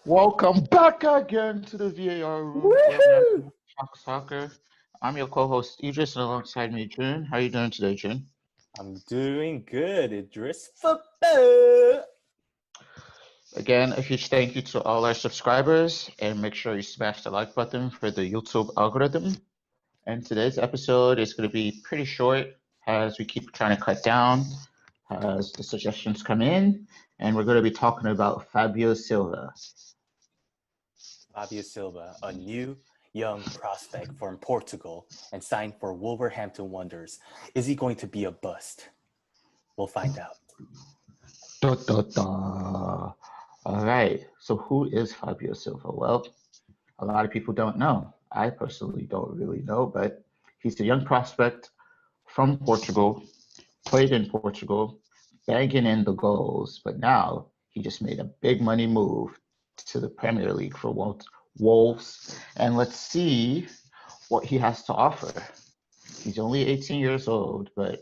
Welcome back again to the VAR Room. Woohoo! Talk Soccer. I'm your co-host Idris, and alongside me, June. How are you doing today, June? I'm doing good, Idris. Football. Again, a huge thank you to all our subscribers, and make sure you smash the like button for the YouTube algorithm. And today's episode is going to be pretty short, as we keep trying to cut down as the suggestions come in, and we're going to be talking about Fabio Silva. Fabio Silva, a new young prospect from Portugal and signed for Wolverhampton Wanderers. Is he going to be a bust? We'll find out. Da, da, da. All right. So who is Fabio Silva? Well, a lot of people don't know. I personally don't really know, but he's a young prospect from Portugal, played in Portugal, banging in the goals, but now he just made a big money move to the Premier League for Wolves. And let's see what he has to offer. He's only 18 years old, but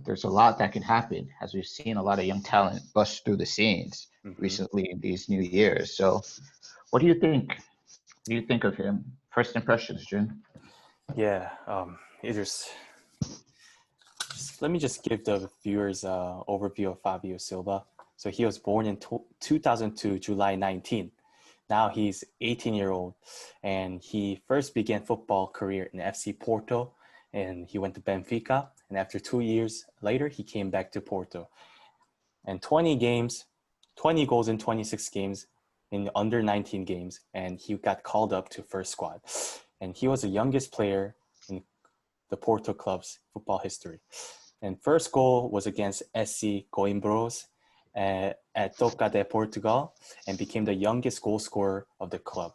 there's a lot that can happen, as we've seen a lot of young talent bust through the scenes recently in these new years. So what do you think? What do you think of him? First impressions, Jun. Yeah, Idris. Let me just give the viewers an overview of Fabio Silva. So he was born in 2002, July 19. Now he's 18-year-old, and he first began football career in FC Porto, and he went to Benfica. And after 2 years later, he came back to Porto. And 20 goals in 26 games in under 19 games, and he got called up to first squad. And he was the youngest player in the Porto club's football history. And first goal was against SC Coimbros at Toca de Portugal, and became the youngest goal scorer of the club.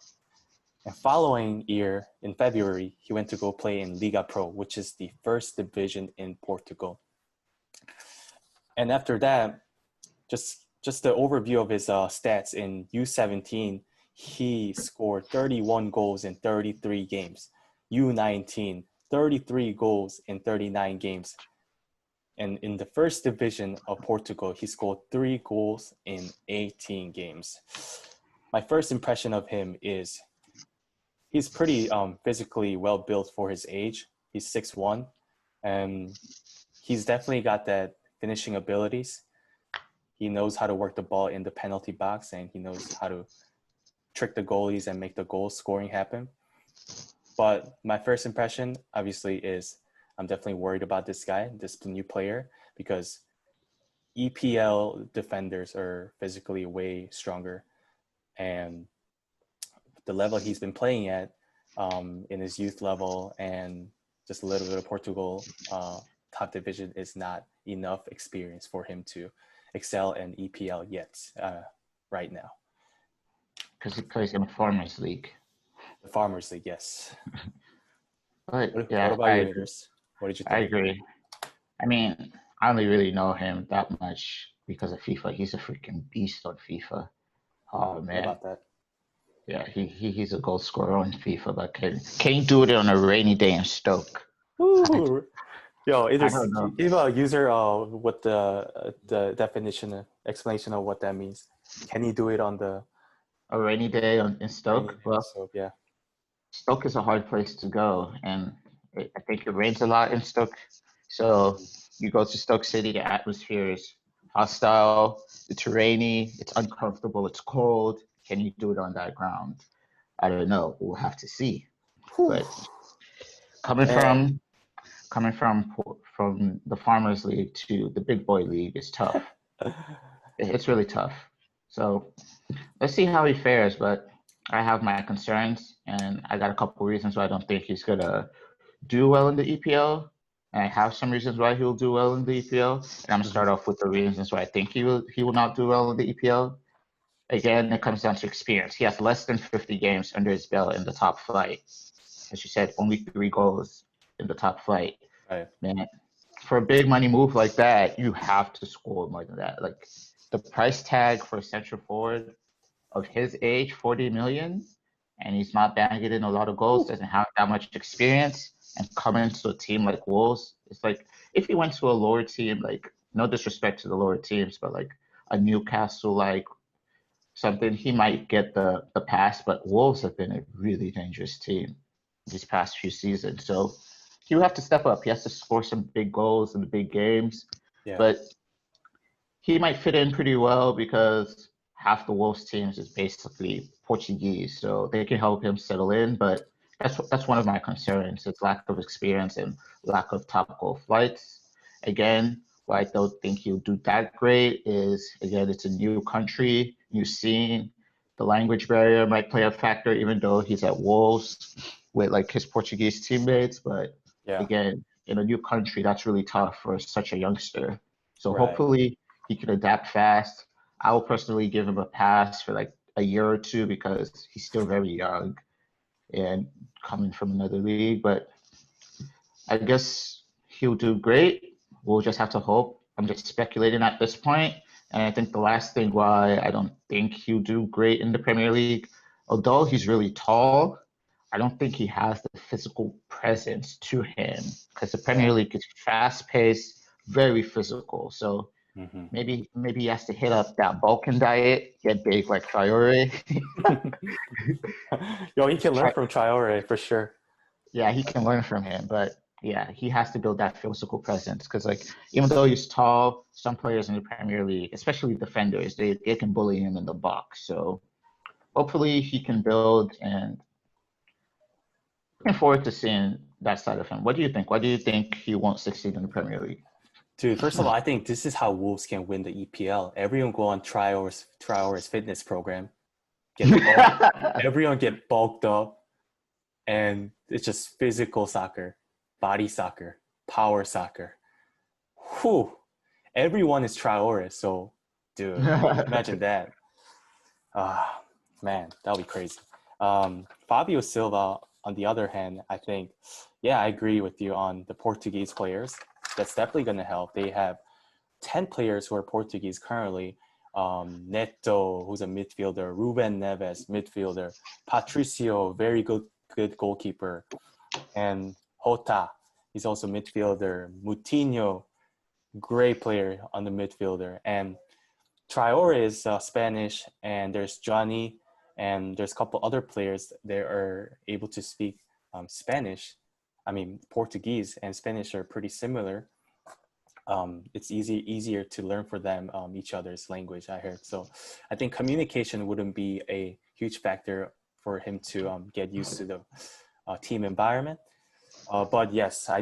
And following year, in February, he went to go play in Liga Pro, which is the first division in Portugal. And after that, just the overview of his stats in U17, he scored 31 goals in 33 games. U19, 33 goals in 39 games. And in the first division of Portugal, he scored 3 goals in 18 games. My first impression of him is he's pretty physically well built for his age. He's 6'1", and he's definitely got that finishing abilities. He knows how to work the ball in the penalty box, and he knows how to trick the goalies and make the goal scoring happen. But my first impression, obviously, is I'm definitely worried about this guy, this new player, because EPL defenders are physically way stronger. And the level he's been playing at in his youth level and just a little bit of Portugal top division is not enough experience for him to excel in EPL yet right now. Because he plays in the Farmers League. The Farmers League, yes. But What yeah, about you, Idris? What did you think? I agree. I mean, I only really know him that much because of FIFA. He's a freaking beast on FIFA. Oh man. What about that? Yeah, he's a goal scorer on FIFA, but can he do it on a rainy day in Stoke? Ooh. Yo, I don't know. give a user what the definition, explanation of what that means. Can you do it on the A rainy day in Stoke? Well, Stoke? Yeah. Stoke is a hard place to go, and I think it rains a lot in Stoke. So you go to Stoke City, the atmosphere is hostile, it's rainy, it's uncomfortable, it's cold. Can you do it on that ground? I don't know. We'll have to see. But coming from the Farmers League to the Big Boy League is tough. It's really tough. So let's see how he fares. But I have my concerns, and I got a couple reasons why I don't think he's gonna do well in the EPL. And I have some reasons why he'll do well in the EPL. And I'm gonna start off with the reasons why I think he will not do well in the EPL. Again, it comes down to experience. He has less than 50 games under his belt in the top flight. As you said, only 3 goals in the top flight. Right. Man, for a big money move like that, you have to score more than that. Like the price tag for a central forward of his age, 40 million, and he's not banging in a lot of goals, doesn't have that much experience, and coming into a team like Wolves, it's like if he went to a lower team, like no disrespect to the lower teams, but like a Newcastle like something, he might get the pass, but Wolves have been a really dangerous team these past few seasons. So he will have to step up. He has to score some big goals in the big games. Yeah. But he might fit in pretty well because half the Wolves teams is basically Portuguese, so they can help him settle in. But that's one of my concerns: it's lack of experience and lack of top goal flights. Again, why I don't think he'll do that great is, again, it's a new country, new scene. The language barrier might play a factor, even though he's at Wolves with like his Portuguese teammates. But Yeah. again, in a new country, that's really tough for such a youngster. So Right. hopefully he can adapt fast. I will personally give him a pass for like a year or two because he's still very young and coming from another league. But I guess he'll do great. We'll just have to hope. I'm just speculating at this point. And I think the last thing why I don't think he'll do great in the Premier League, although he's really tall, I don't think he has the physical presence to him because the Premier League is fast paced, very physical. So maybe he has to hit up that Balkan diet, get big like Traore. Yo, he can learn from Traore for sure. Yeah, he can learn from him, but yeah, he has to build that physical presence because like even though he's tall, some players in the Premier League, especially defenders, they can bully him in the box. So hopefully he can build, and looking forward to seeing that side of him. What do you think? Why do you think he won't succeed in the Premier League? Dude, first of all, I think this is how Wolves can win the EPL. Everyone go on Traore's fitness program. Everyone get bulked up, and it's just physical soccer, body soccer, power soccer. Whew. Everyone is Traore, so dude, imagine that. Man, that would be crazy. Fabio Silva, on the other hand, I think, yeah, I agree with you on the Portuguese players. That's definitely going to help. They have 10 players who are Portuguese currently. Neto, who's a midfielder. Ruben Neves, midfielder. Patricio, very good goalkeeper. And Jota, he's also midfielder. Moutinho, great player on the midfielder. And Traore is Spanish, and there's Johnny, and there's a couple other players that are able to speak Spanish. I mean, Portuguese and Spanish are pretty similar. It's easier to learn for them each other's language, I heard. So I think communication wouldn't be a huge factor for him to get used to the team environment. But yes, I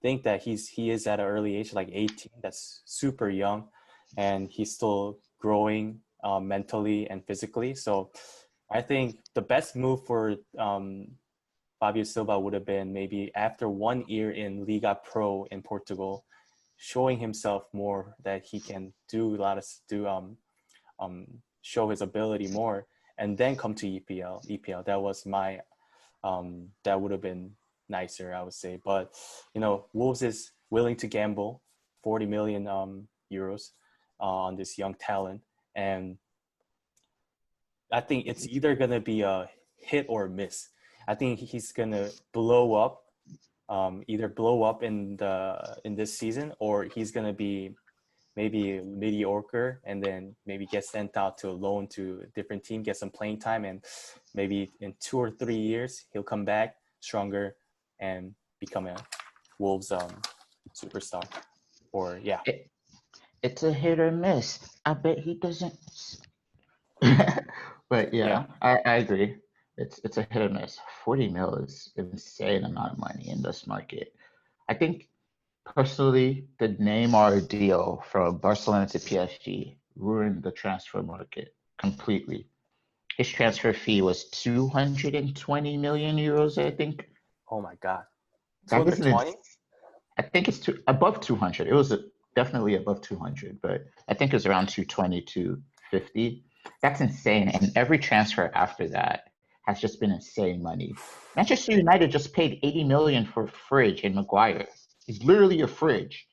think that he is at an early age, like 18. That's super young, and he's still growing mentally and physically. So I think the best move for Fabio Silva would have been maybe after 1 year in Liga Pro in Portugal, showing himself more that he can show his ability more, and then come to EPL. That was my that would have been nicer, I would say. But Wolves is willing to gamble 40 million euros on this young talent, and I think it's either gonna be a hit or a miss. I think he's gonna blow up, either blow up in this season, or he's gonna be maybe mediocre and then maybe get sent out to a loan to a different team, get some playing time, and maybe in 2 or 3 years he'll come back stronger and become a Wolves superstar. Or yeah. It's a hit or miss. I bet he doesn't. But yeah, I agree. It's a hit or miss. 40 mil is an insane amount of money in this market. I think personally, the Neymar deal from Barcelona to PSG ruined the transfer market completely. His transfer fee was 220 million euros, I think. Oh my God. That is 220? I think it's above 200. It was definitely above 200, but I think it's around 220 to 50. That's insane. And every transfer after that has just been insane money. Manchester United just paid 80 million for Fridge and Maguire. It's literally a fridge.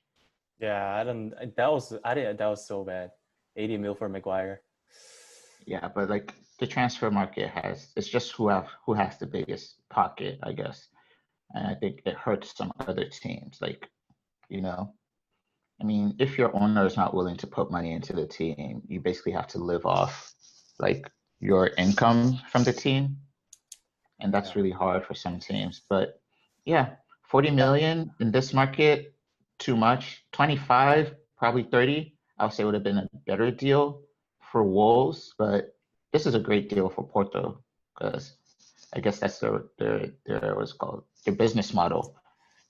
Yeah, that was so bad. 80 mil for Maguire. Yeah, but like the transfer market it's just who has the biggest pocket, I guess. And I think it hurts some other teams. Like, I mean, if your owner is not willing to put money into the team, you basically have to live off like your income from the team, and that's Yeah. really hard for some teams. But yeah, 40 million in this market, too much. 25, probably 30, I'll say would have been a better deal for Wolves, but this is a great deal for Porto because I guess that's their what's it called their business model.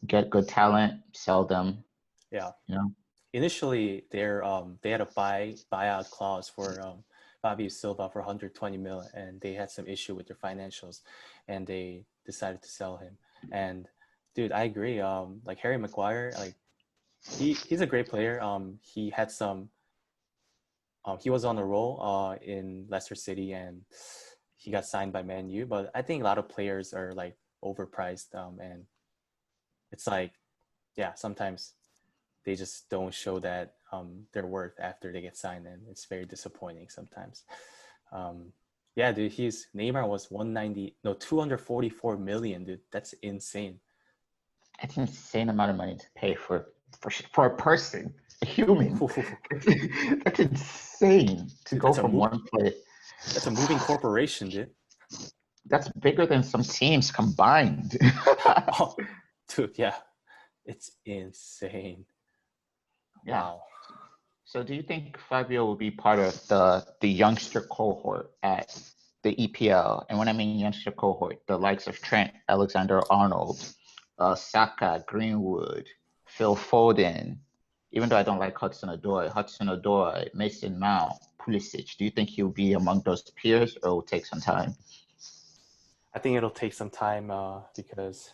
Get good talent, sell them, Yeah. you know. Initially, they had a buyout clause for Fabio Silva for 120 mil, and they had some issue with their financials, and they decided to sell him. And dude, I agree. Like Harry Maguire, like he's a great player. He had some. He was on a roll in Leicester City, and he got signed by Man U. But I think a lot of players are like overpriced, and it's like, yeah, sometimes they just don't show that their worth after they get signed, and it's very disappointing sometimes. Yeah, dude, Neymar was 244 million, dude. That's insane. That's an insane amount of money to pay for a person, a human. That's insane to Dude, go from one place. That's a moving corporation, dude. That's bigger than some teams combined. Oh, dude, yeah, it's insane. Yeah. Wow. So do you think Fabio will be part of the youngster cohort at the EPL? And when I mean youngster cohort, the likes of Trent Alexander-Arnold, Saka, Greenwood, Phil Foden, even though I don't like Hudson-Odoi, Mason Mount, Pulisic, do you think he'll be among those peers or will take some time? I think it'll take some time because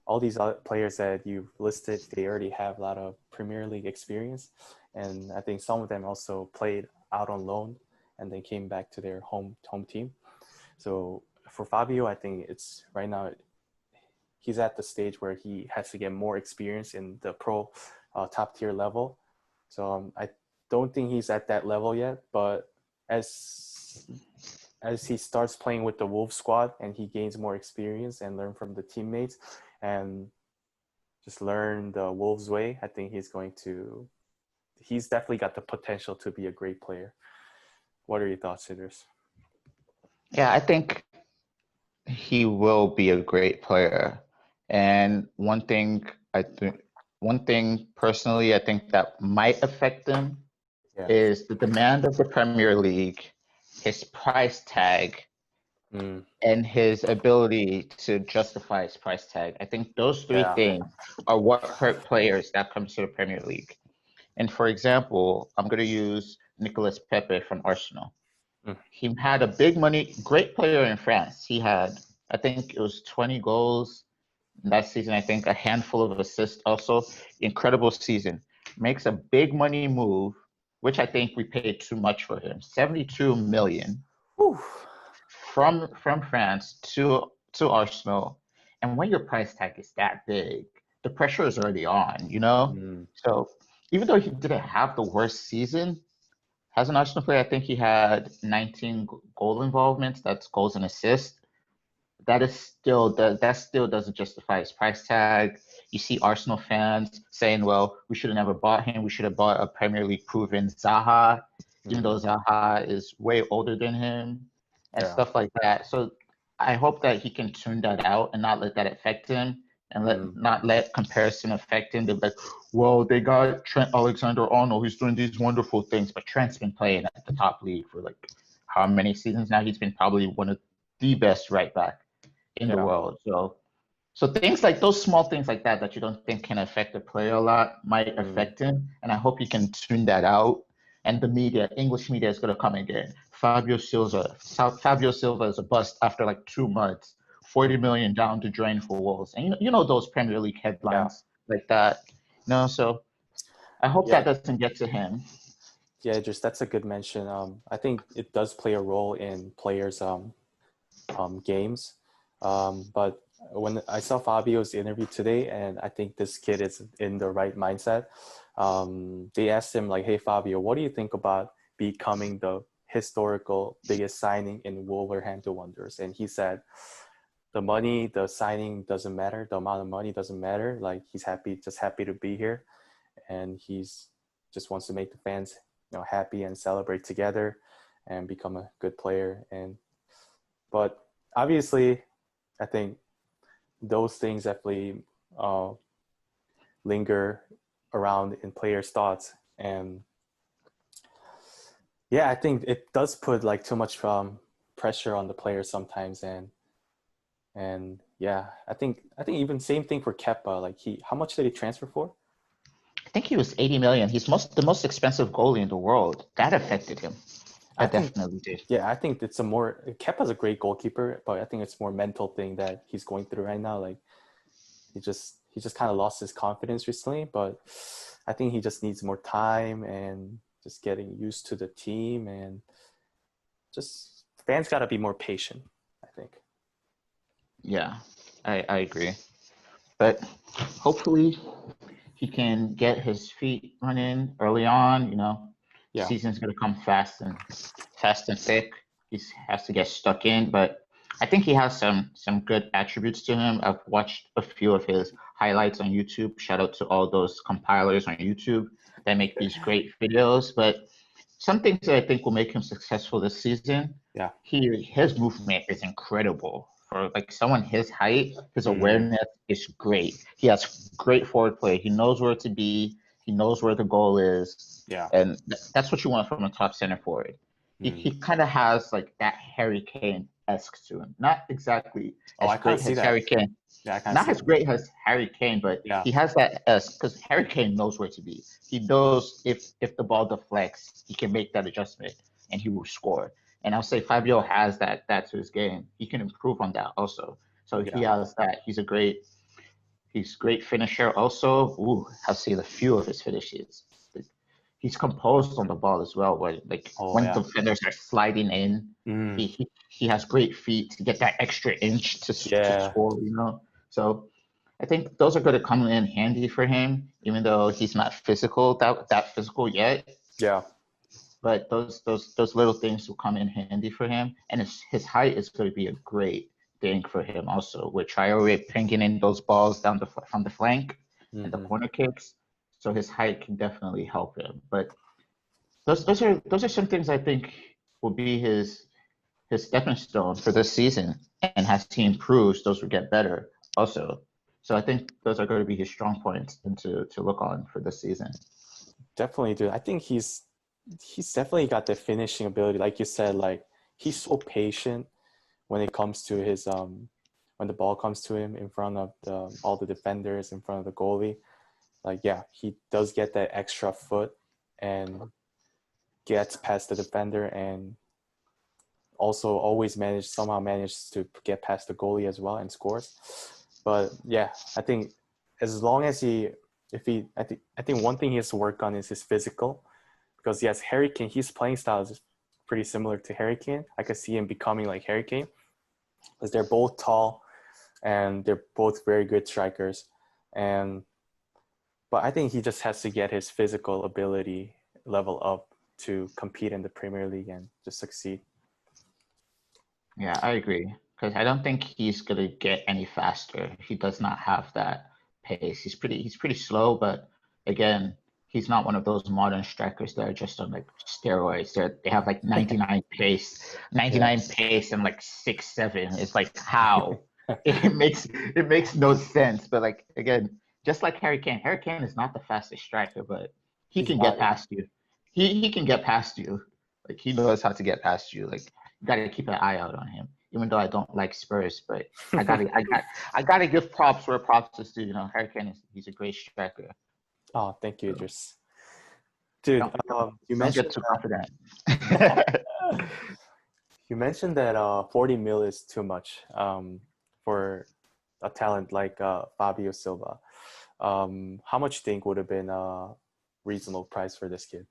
all these other players that you've listed, they already have a lot of Premier League experience. And I think some of them also played out on loan and they came back to their home team. So for Fabio, I think it's right now, he's at the stage where he has to get more experience in the pro top tier level. So I don't think he's at that level yet, but as he starts playing with the Wolves squad and he gains more experience and learn from the teammates and just learn the Wolves way, I think he's definitely got the potential to be a great player. What are your thoughts, Idris? Yeah, I think he will be a great player. And one thing personally I think that might affect him is the demand of the Premier League, his price tag, and his ability to justify his price tag. I think those three things are what hurt players that comes to the Premier League. And for example, I'm going to use Nicolas Pepe from Arsenal. He had a big money, great player in France. He had, I think it was 20 goals that season. I think a handful of assists also. Incredible season. Makes a big money move, which I think we paid too much for him. 72 million from France to Arsenal. And when your price tag is that big, the pressure is already on, you know? So even though he didn't have the worst season, as an Arsenal player, I think he had 19 goal involvements. That's goals and assists. That still doesn't justify his price tag. You see Arsenal fans saying, "Well, we should have never bought him. We should have bought a Premier League proven Zaha, even though Zaha is way older than him, and stuff like that." So I hope that he can tune that out and not let that affect him, and not let comparison affect him. They're like, "Well, they got Trent Alexander-Arnold. He's doing these wonderful things, but Trent's been playing at the top league for like how many seasons now? He's been probably one of the best right back in the world." So things like those small things like that you don't think can affect a player a lot might affect him, and I hope he can tune that out. And the media, English media, is going to come again. Fabio Silva is a bust after like 2 months. 40 million down to drain for Wolves, and you know those Premier League headlines like that. So I hope that doesn't get to him. Yeah, just that's a good mention. I think it does play a role in players' games. But when I saw Fabio's interview today, and I think this kid is in the right mindset, they asked him like, "Hey Fabio, what do you think about becoming the historical biggest signing in Wolverhampton Wanderers?" And he said, the signing doesn't matter. The amount of money doesn't matter. Like he's just happy to be here. And he's just wants to make the fans, happy and celebrate together. and become a good player. But obviously, I think those things definitely linger around in players' thoughts. And yeah, I think it does put like too much pressure on the players sometimes. And yeah, I think even same thing for Kepa. Like how much did he transfer for? I think he was 80 million. He's the most expensive goalie in the world. That affected him. I think, definitely did. Yeah, I think it's Kepa's a great goalkeeper, but I think it's more mental thing that he's going through right now. Like he just kind of lost his confidence recently, but I think he just needs more time and just getting used to the team, and just fans got to be more patient, I think. Yeah, I agree. But hopefully he can get his feet running early on. Yeah. Season's going to come fast and thick. He has to get stuck in, but I think he has some good attributes to him. I've watched a few of his highlights on YouTube. Shout out to all those compilers on YouTube that make these great videos. But some things that I think will make him successful this season. Yeah. His movement is incredible. For like someone his height, his awareness is great. He has great forward play. He knows where to be. He knows where the goal is. Yeah. And that's what you want from a top center forward. He kind of has like that Harry Kane-esque to him. Not exactly as great as Harry Kane. Yeah, Not as great as Harry Kane, but he has that S because Harry Kane knows where to be. He knows if the ball deflects, he can make that adjustment and he will score. And I'll say Fabio has that to his game. He can improve on that also. So he has that. He's great finisher also. I'll say the few of his finishes. He's composed on the ball as well. Where when defenders are sliding in, he has great feet to get that extra inch to score. So I think those are going to come in handy for him, even though he's not physical that physical yet. Yeah. But those little things will come in handy for him, and his height is going to be a great thing for him also. With Traore pinging in those balls down from the flank and the corner kicks, so his height can definitely help him. But those are some things I think will be his stepping stone for this season, and as he improves, those will get better also. So I think those are going to be his strong points and to look on for this season. Definitely, dude. I think he's definitely got the finishing ability. Like you said, like he's so patient when it comes to his when the ball comes to him in front of all the defenders, in front of the goalie. Like, yeah, he does get that extra foot and gets past the defender, and also always somehow manages to get past the goalie as well and scores. But yeah, I think as long as I think one thing he has to work on is his physical, because yes, Harry Kane, his playing style is pretty similar to Harry Kane. I could see him becoming like Harry Kane, because they're both tall and they're both very good strikers. But I think he just has to get his physical ability level up to compete in the Premier League and just succeed. Yeah, I agree. Because I don't think he's gonna get any faster. He does not have that pace. He's pretty slow, but again, he's not one of those modern strikers that are just on like steroids. They have like 99 pace, 99 pace, and like 6'7". It's like how it makes no sense. But like again, just like Harry Kane is not the fastest striker, but he can get past you. He can get past you. Like he knows how to get past you. Like you gotta keep an eye out on him. Even though I don't like Spurs, but I gotta give props where props is due. Harry Kane he's a great striker. Oh, thank you, Idris. Dude, you mentioned get too confident. You mentioned that 40 mil is too much for a talent like Fabio Silva. How much do you think would have been a reasonable price for this kid?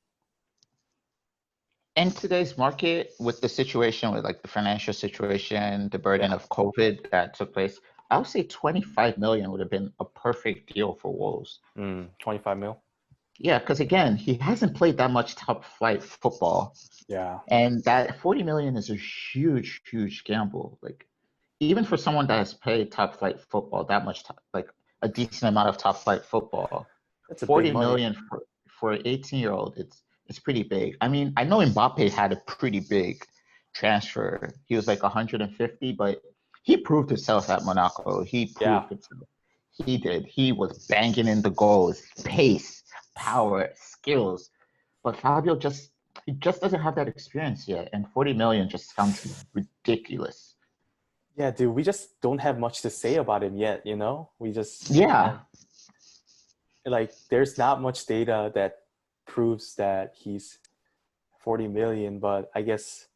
In today's market, with the situation, with like the financial situation, the burden of COVID that took place, I would say 25 million would have been a perfect deal for Wolves. 25 mil? Yeah, because again, he hasn't played that much top flight football. Yeah. And that 40 million is a huge, huge gamble. Like, even for someone that has played top flight football, that much, like a decent amount of top flight football, That's a 40 big money. million for an 18-year-old, It's pretty big. I mean, I know Mbappe had a pretty big transfer. He was like 150, but he proved himself at Monaco. He Yeah. proved himself. He did. He was banging in the goals, pace, power, skills. But Fabio he just doesn't have that experience yet, and 40 million just sounds ridiculous. Yeah, dude, we just don't have much to say about him yet, you know? We just Yeah, like there's not much data that proves that he's 40 million, but I guess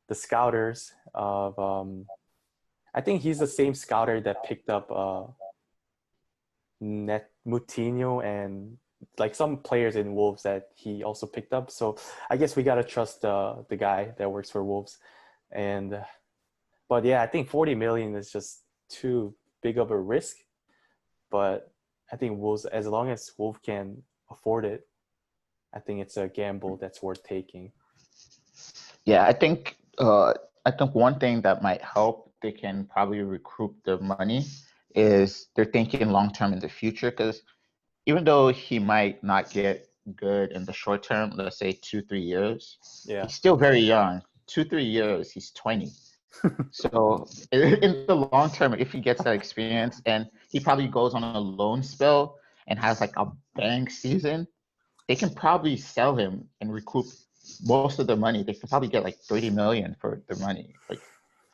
the scouters of I think he's the same scouter that picked up Net Moutinho and like some players in Wolves that he also picked up. So I guess we gotta trust the guy that works for Wolves. And but yeah, I think 40 million is just too big of a risk. But I think Wolves, as long as Wolves can afford it, I think it's a gamble that's worth taking. yeah. I think one thing that might help they can probably recoup the money is they're thinking long term in the future because even though he might not get good in the short term, let's say 2-3 years, Yeah. he's still very young. 2-3 years, he's 20. So in the long term, if he gets that experience and he probably goes on a loan spell and has like a bang season, they can probably sell him and recoup most of the money. They can probably get like 30 million for the money. Like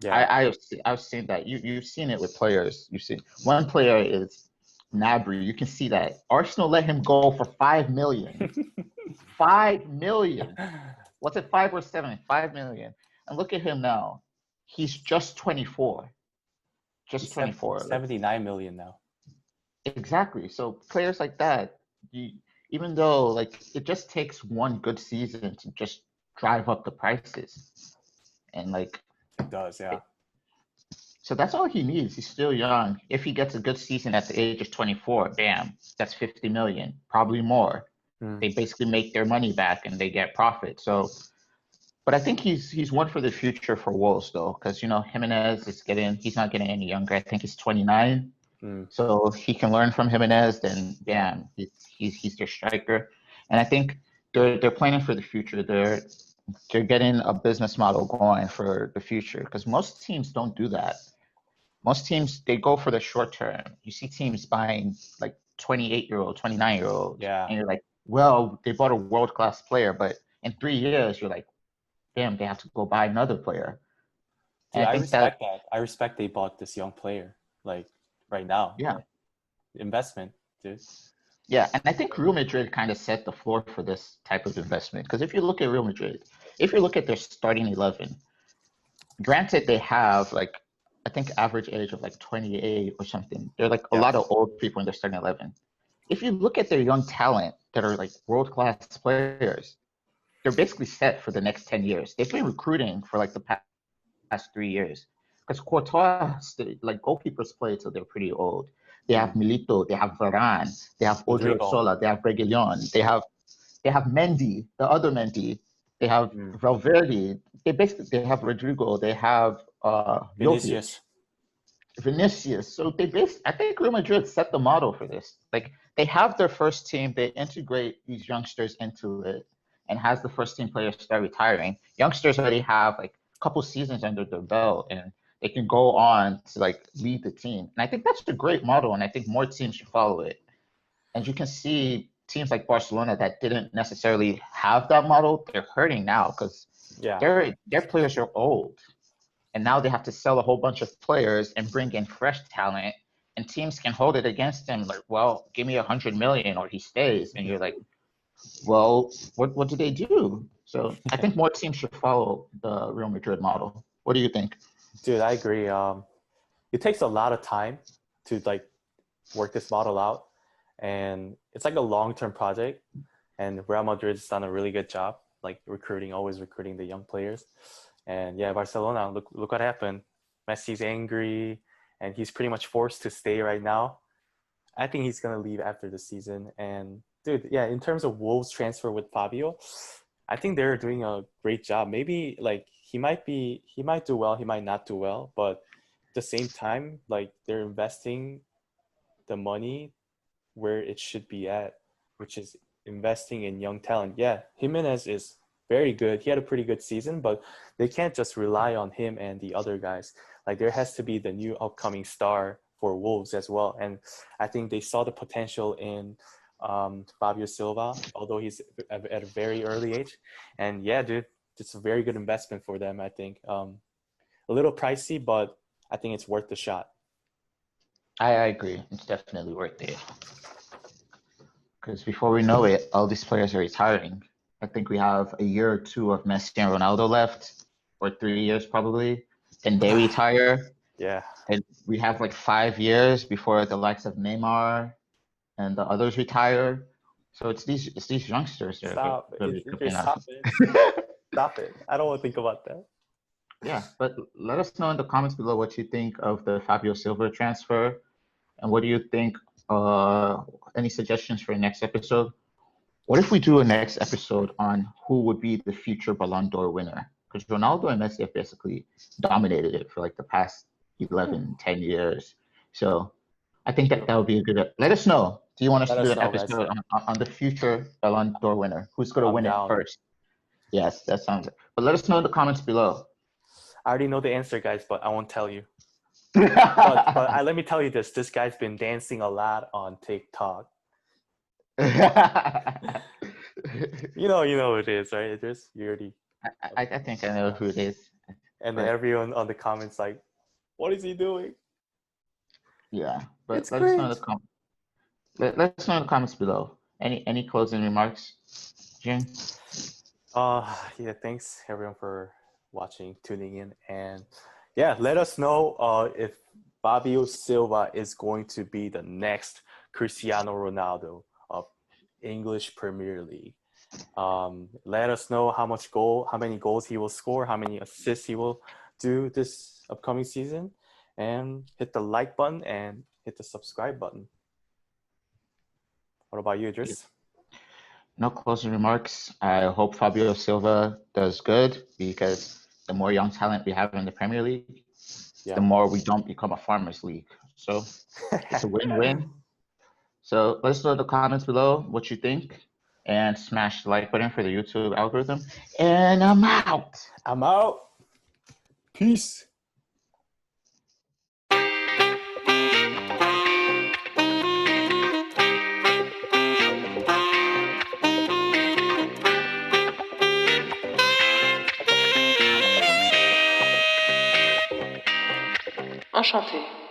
Yeah. I've seen that. You've seen it with players. You've seen one player is Nabry. You can see that Arsenal let him go for 5 million. 5 million. What's it, 5 or 7? 5 million. And look at him now. He's just 24. Just He's 24. Like, 79 million now. exactly. So players like that, even though like it just takes one good season to just drive up the prices, and like It does, yeah. so that's all he needs. He's still young. If he gets a good season at the age of 24, bam, that's 50 million, probably more. They basically make their money back and they get profit. So, but I think he's one for the future for Wolves though, because Jimenez he's not getting any younger. I think he's 29. So he can learn from Jimenez, then bam, he's their striker. And I think they're planning for the future. They're getting a business model going for the future because most teams don't do that. Most teams they go for the short term. You see teams buying like 28-year-old, 29-year-old, Yeah. and you're like, well, they bought a world-class player, but in 3 years you're like, damn, they have to go buy another player. Dude, And I I think that respect that. I respect they bought this young player like right now. yeah. Investment, dude. Yeah, and I think Real Madrid kind of set the floor for this type of investment. Because if you look at Real Madrid, if you look at their starting 11, granted they have like, I think average age of like 28 or something. They're like a Yeah. lot of old people in their starting 11. If you look at their young talent that are like world-class players, they're basically set for the next 10 years. They've been recruiting for like the past 3 years. Because Courtois, like goalkeepers play till they're pretty old. They have Milito, they have Varane, they have Rodrigo. Odriozola, they have Reguilon, they have Mendy, the other Mendy, they have Valverde, they have Rodrigo, they have Jovic, Vinicius. Vinicius. So I think Real Madrid set the model for this. Like they have their first team, they integrate these youngsters into it, and has the first team players start retiring. Youngsters already have like a couple seasons under their belt, and they can go on to like lead the team. And I think that's a great model, and I think more teams should follow it. And you can see teams like Barcelona that didn't necessarily have that model, they're hurting now because Yeah. their players are old. And now they have to sell a whole bunch of players and bring in fresh talent. And teams can hold it against him like, well, give me 100 million or he stays. And you're like, well, what do they do? So I think more teams should follow the Real Madrid model. What do you think? Dude, I agree. It takes a lot of time to like work this model out, and it's like a long-term project. And Real Madrid's done a really good job, like always recruiting the young players. And yeah, Barcelona, look what happened. Messi's angry, and he's pretty much forced to stay right now. I think he's gonna leave after the season. And dude, yeah, in terms of Wolves transfer with Fabio, I think they're doing a great job. Maybe like he might do well, he might not do well, but at the same time, like they're investing the money where it should be at, which is investing in young talent. Yeah, Jimenez is very good. He had a pretty good season, but they can't just rely on him and the other guys. Like there has to be the new upcoming star for Wolves as well. And I think they saw the potential in Fabio Silva, although he's at a very early age. And yeah, dude, it's a very good investment for them, I think. A little pricey, but I think it's worth the shot. I agree. It's definitely worth it. Because before we know it, all these players are retiring. I think we have a year or two of Messi and Ronaldo left, or 3 years probably, and they retire. Yeah. And we have like 5 years before the likes of Neymar and the others retire. So it's these youngsters that Stop. are really coming Stop out. it. Stop it. I don't want to think about that. Yeah, but let us know in the comments below what you think of the Fabio Silva transfer, and what do you think? Any suggestions for next episode? What if we do a next episode on who would be the future Ballon d'Or winner? Because Ronaldo and Messi have basically dominated it for like the past 11, 10 years. So I think that would be a good. Let us know. Do you want us to do an episode on the future Ballon d'Or winner? Who's going to win it first? Yes, that sounds good. But let us know in the comments below. I already know the answer, guys, but I won't tell you. but let me tell you this. This guy's been dancing a lot on TikTok. you know who it is, right? Idris? You already. I think I know who it is. And then everyone on the comments like, what is he doing? Yeah, but let us know in the comments. Let us know in the comments below. Any closing remarks, Jing? Yeah, thanks everyone for watching, tuning in, and yeah, let us know if Fabio Silva is going to be the next Cristiano Ronaldo of English Premier League. Let us know how many goals he will score, how many assists he will do this upcoming season, and hit the like button and hit the subscribe button. What about you, Idris? No closing remarks. I hope Fabio Silva does good, because the more young talent we have in the Premier League, the more we don't become a farmers league. So it's a win-win. So let us know in the comments below what you think, and smash the like button for the YouTube algorithm. And I'm out. Peace. Enchanté.